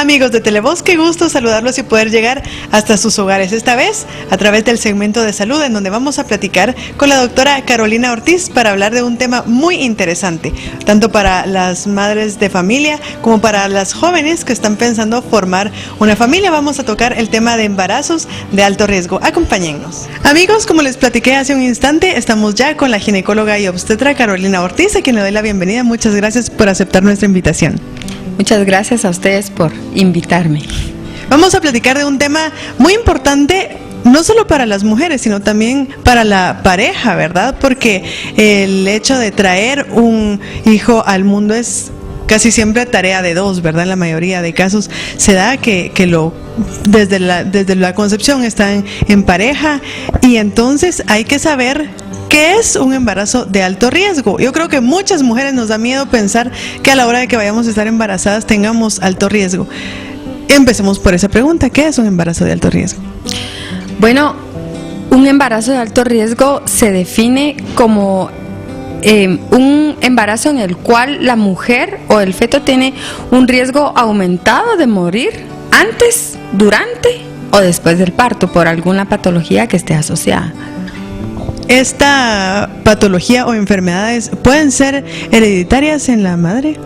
Amigos de Televoz, qué gusto saludarlos y poder llegar hasta sus hogares, esta vez a través del segmento de salud, en donde vamos a platicar con la doctora Carolina Ortiz para hablar de un tema muy interesante, tanto para las madres de familia como para las jóvenes que están pensando formar una familia. Vamos a tocar el tema de embarazos de alto riesgo. Acompáñennos. Amigos, como les platiqué hace un instante, estamos ya con la ginecóloga y obstetra Carolina Ortiz, a quien le doy la bienvenida. Muchas gracias por aceptar nuestra invitación. Muchas gracias a ustedes por invitarme. Vamos a platicar de un tema muy importante, no solo para las mujeres, sino también para la pareja, ¿verdad? Porque el hecho de traer un hijo al mundo es casi siempre tarea de dos, ¿verdad? En la mayoría de casos se da que desde la concepción están en pareja, y entonces hay que saber ¿qué es un embarazo de alto riesgo? Yo creo que muchas mujeres nos da miedo pensar que a la hora de que vayamos a estar embarazadas tengamos alto riesgo. Empecemos por esa pregunta, ¿qué es un embarazo de alto riesgo? Bueno, un embarazo de alto riesgo se define como un embarazo en el cual la mujer o el feto tiene un riesgo aumentado de morir antes, durante o después del parto por alguna patología que esté asociada. ¿Esta patología o enfermedades pueden ser hereditarias en la madre?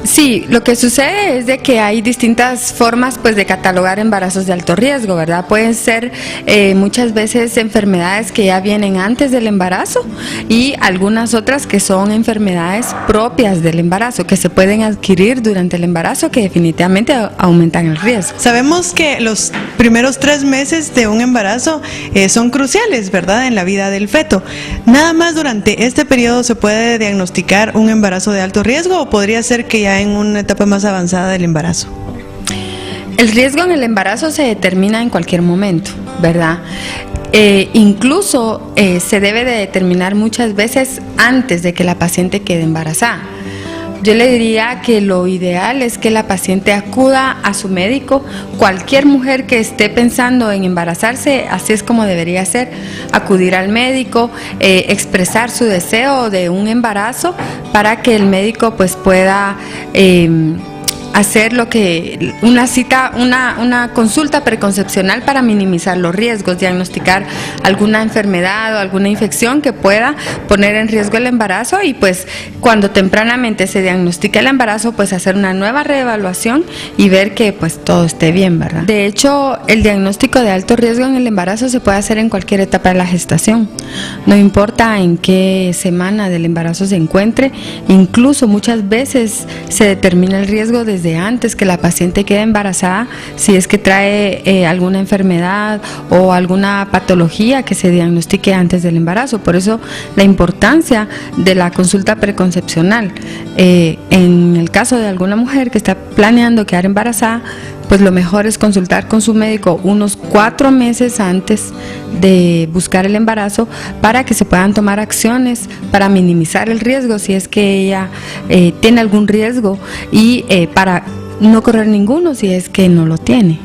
Sí, lo que sucede es de que hay distintas formas pues de catalogar embarazos de alto riesgo, ¿verdad? Pueden ser muchas veces enfermedades que ya vienen antes del embarazo y algunas otras que son enfermedades propias del embarazo, que se pueden adquirir durante el embarazo, que definitivamente aumentan el riesgo. Sabemos que los primeros 3 meses de un embarazo son cruciales, ¿verdad?, en la vida del feto. ¿Nada más durante este periodo se puede diagnosticar un embarazo de alto riesgo o podría ser que ya en una etapa más avanzada del embarazo? El riesgo en el embarazo se determina en cualquier momento, ¿verdad? Incluso se debe de determinar muchas veces antes de que la paciente quede embarazada. Yo le diría que lo ideal es que la paciente acuda a su médico. Cualquier mujer que esté pensando en embarazarse, así es como debería ser: acudir al médico, expresar su deseo de un embarazo para que el médico pues pueda hacer una consulta preconcepcional para minimizar los riesgos, diagnosticar alguna enfermedad o alguna infección que pueda poner en riesgo el embarazo, y pues cuando tempranamente se diagnostique el embarazo, pues hacer una nueva reevaluación y ver que pues todo esté bien, ¿verdad? De hecho, el diagnóstico de alto riesgo en el embarazo se puede hacer en cualquier etapa de la gestación, no importa en qué semana del embarazo se encuentre. Incluso muchas veces se determina el riesgo desde antes que la paciente quede embarazada, si es que trae alguna enfermedad o alguna patología que se diagnostique antes del embarazo. Por eso la importancia de la consulta preconcepcional. En el caso de alguna mujer que está planeando quedar embarazada, pues lo mejor es consultar con su médico unos 4 meses antes de buscar el embarazo para que se puedan tomar acciones para minimizar el riesgo si es que ella tiene algún riesgo, y para no correr ninguno si es que no lo tiene.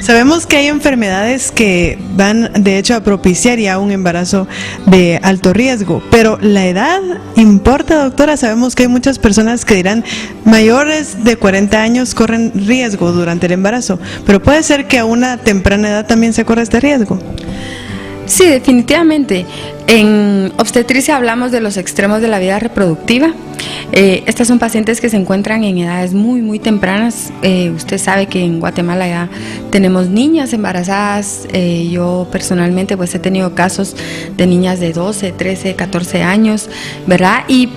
Sabemos que hay enfermedades que van de hecho a propiciar ya un embarazo de alto riesgo, pero ¿la edad importa, doctora? Sabemos que hay muchas personas que dirán mayores de 40 años corren riesgo durante el embarazo, pero puede ser que a una temprana edad también se corra este riesgo. Sí, definitivamente. En obstetricia hablamos de los extremos de la vida reproductiva. Estas son pacientes que se encuentran en edades muy, muy tempranas. Usted sabe que en Guatemala ya tenemos niñas embarazadas. Yo personalmente pues he tenido casos de niñas de 12, 13, 14 años, ¿verdad? Y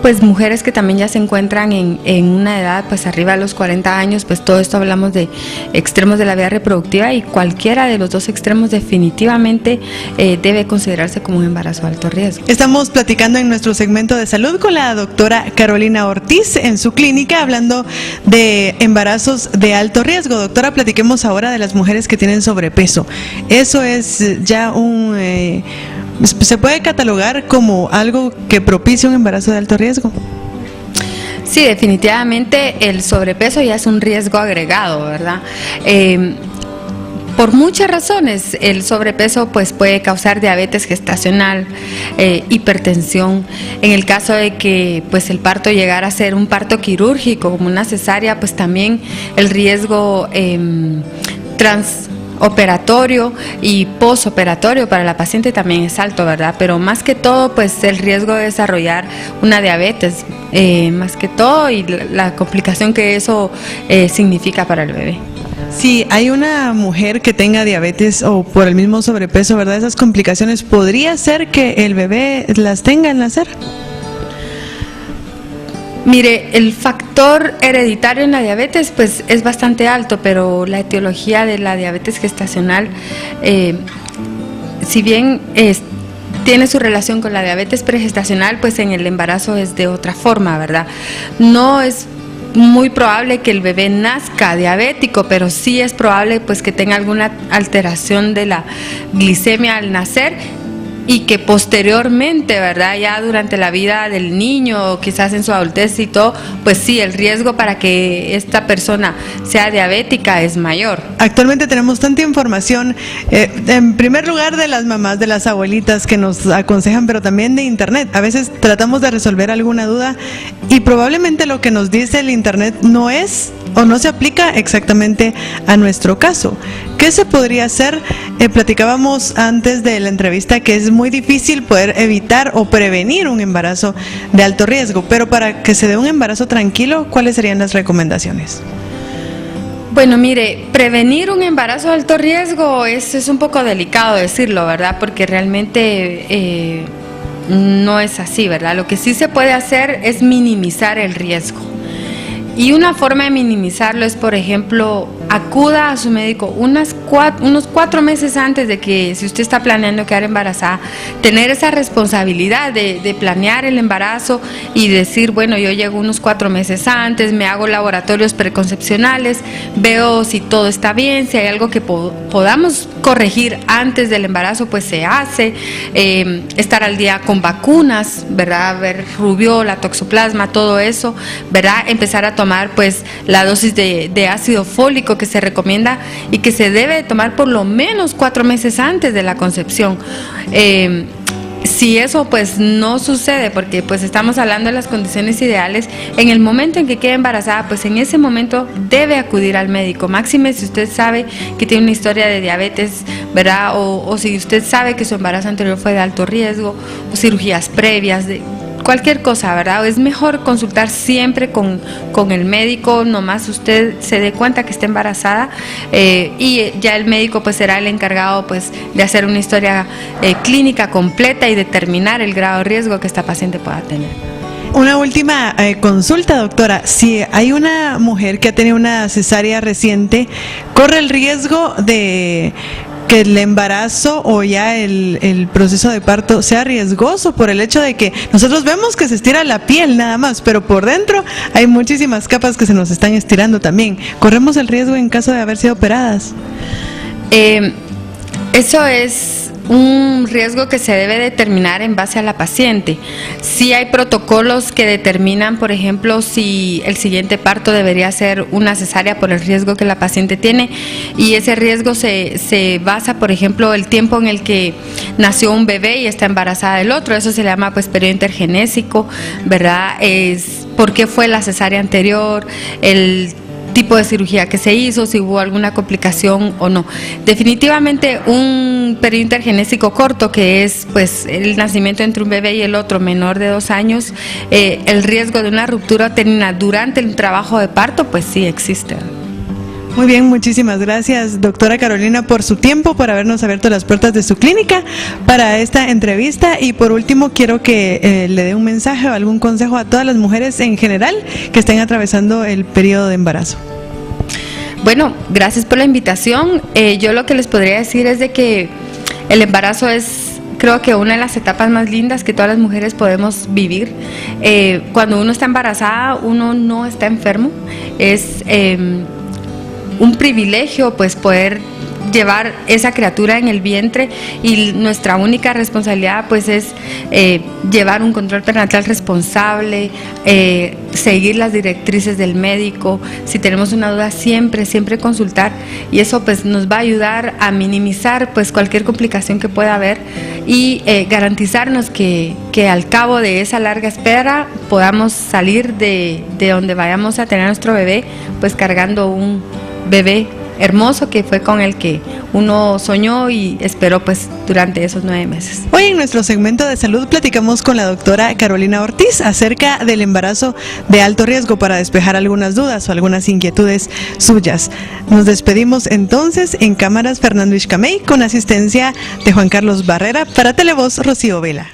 pues mujeres que también ya se encuentran en una edad pues arriba de los 40 años, pues todo esto hablamos de extremos de la vida reproductiva, y cualquiera de los dos extremos definitivamente debe considerarse como un embarazo de alto riesgo. Estamos platicando en nuestro segmento de salud con la doctora Carolina Ortiz en su clínica, hablando de embarazos de alto riesgo. Doctora, platiquemos ahora de las mujeres que tienen sobrepeso. Eso es ya ¿se puede catalogar como algo que propicia un embarazo de alto riesgo? Sí, definitivamente el sobrepeso ya es un riesgo agregado, ¿verdad? por muchas razones. El sobrepeso pues puede causar diabetes gestacional, hipertensión. En el caso de que pues el parto llegara a ser un parto quirúrgico como una cesárea, pues también el riesgo transoperatorio y posoperatorio para la paciente también es alto, ¿verdad? Pero más que todo pues el riesgo de desarrollar una diabetes, más que todo, y la complicación que eso significa para el bebé. Si hay una mujer que tenga diabetes o por el mismo sobrepeso, ¿verdad? Esas complicaciones, ¿podría ser que el bebé las tenga al nacer? Mire, el factor hereditario en la diabetes pues es bastante alto, pero la etiología de la diabetes gestacional, si bien tiene su relación con la diabetes pregestacional, pues en el embarazo es de otra forma, ¿verdad? No es muy probable que el bebé nazca diabético, pero sí es probable pues que tenga alguna alteración de la glicemia al nacer y que posteriormente, ¿verdad? Ya durante la vida del niño, quizás en su adultez y todo, pues sí, el riesgo para que esta persona sea diabética es mayor. Actualmente tenemos tanta información, en primer lugar de las mamás, de las abuelitas que nos aconsejan, pero también de internet. A veces tratamos de resolver alguna duda y probablemente lo que nos dice el internet no es o no se aplica exactamente a nuestro caso. ¿Qué se podría hacer? Platicábamos antes de la entrevista que es muy difícil poder evitar o prevenir un embarazo de alto riesgo, pero para que se dé un embarazo tranquilo, ¿cuáles serían las recomendaciones? Bueno, mire, prevenir un embarazo de alto riesgo es un poco delicado decirlo, ¿verdad? Porque realmente no es así, ¿verdad? Lo que sí se puede hacer es minimizar el riesgo. Y una forma de minimizarlo es, por ejemplo, acuda a su médico unos 4 meses antes de que, si usted está planeando quedar embarazada, tener esa responsabilidad de planear el embarazo y decir, bueno, yo llego unos 4 meses antes, me hago laboratorios preconcepcionales, veo si todo está bien, si hay algo que podamos corregir antes del embarazo, pues se hace, estar al día con vacunas, ¿verdad? Ver rubiola, toxoplasma, todo eso, ¿verdad? Empezar a tomar pues la dosis de ácido fólico que se recomienda y que se debe tomar por lo menos 4 meses antes de la concepción. Si eso pues no sucede, porque pues estamos hablando de las condiciones ideales, en el momento en que quede embarazada, pues en ese momento debe acudir al médico. Máxime si usted sabe que tiene una historia de diabetes, ¿verdad? O si usted sabe que su embarazo anterior fue de alto riesgo, o cirugías previas, de cualquier cosa, ¿verdad? Es mejor consultar siempre con el médico, nomás usted se dé cuenta que está embarazada, y ya el médico pues será el encargado pues de hacer una historia clínica completa y determinar el grado de riesgo que esta paciente pueda tener. Una última consulta, doctora. Si hay una mujer que ha tenido una cesárea reciente, ¿corre el riesgo de que el embarazo o ya el proceso de parto sea riesgoso por el hecho de que nosotros vemos que se estira la piel nada más, pero por dentro hay muchísimas capas que se nos están estirando también? ¿Corremos el riesgo en caso de haber sido operadas? Eso es un riesgo que se debe determinar en base a la paciente. Sí hay protocolos que determinan, por ejemplo, si el siguiente parto debería ser una cesárea por el riesgo que la paciente tiene, y ese riesgo se basa, por ejemplo, el tiempo en el que nació un bebé y está embarazada del otro. Eso se llama pues periodo intergenésico, ¿verdad? Es por qué fue la cesárea anterior, el tipo de cirugía que se hizo, si hubo alguna complicación o no. Definitivamente un periodo intergenésico corto, que es pues el nacimiento entre un bebé y el otro menor de 2 años, el riesgo de una ruptura uterina durante el trabajo de parto pues sí existe. Muy bien, muchísimas gracias, doctora Carolina, por su tiempo, por habernos abierto las puertas de su clínica para esta entrevista. Y por último, quiero que le dé un mensaje o algún consejo a todas las mujeres en general que estén atravesando el periodo de embarazo. Bueno, gracias por la invitación. Yo lo que les podría decir es de que el embarazo es, creo que una de las etapas más lindas que todas las mujeres podemos vivir. Cuando uno está embarazada, uno no está enfermo. Es un privilegio pues poder llevar esa criatura en el vientre y nuestra única responsabilidad pues es llevar un control perinatal responsable, seguir las directrices del médico. Si tenemos una duda, siempre consultar, y eso pues nos va a ayudar a minimizar pues cualquier complicación que pueda haber y garantizarnos que al cabo de esa larga espera podamos salir de donde vayamos a tener a nuestro bebé pues cargando un bebé hermoso que fue con el que uno soñó y esperó pues durante esos 9 meses. Hoy en nuestro segmento de salud platicamos con la doctora Carolina Ortiz acerca del embarazo de alto riesgo para despejar algunas dudas o algunas inquietudes suyas. Nos despedimos entonces en cámaras Fernando Ixcamey con asistencia de Juan Carlos Barrera, para Televoz Rocío Vela.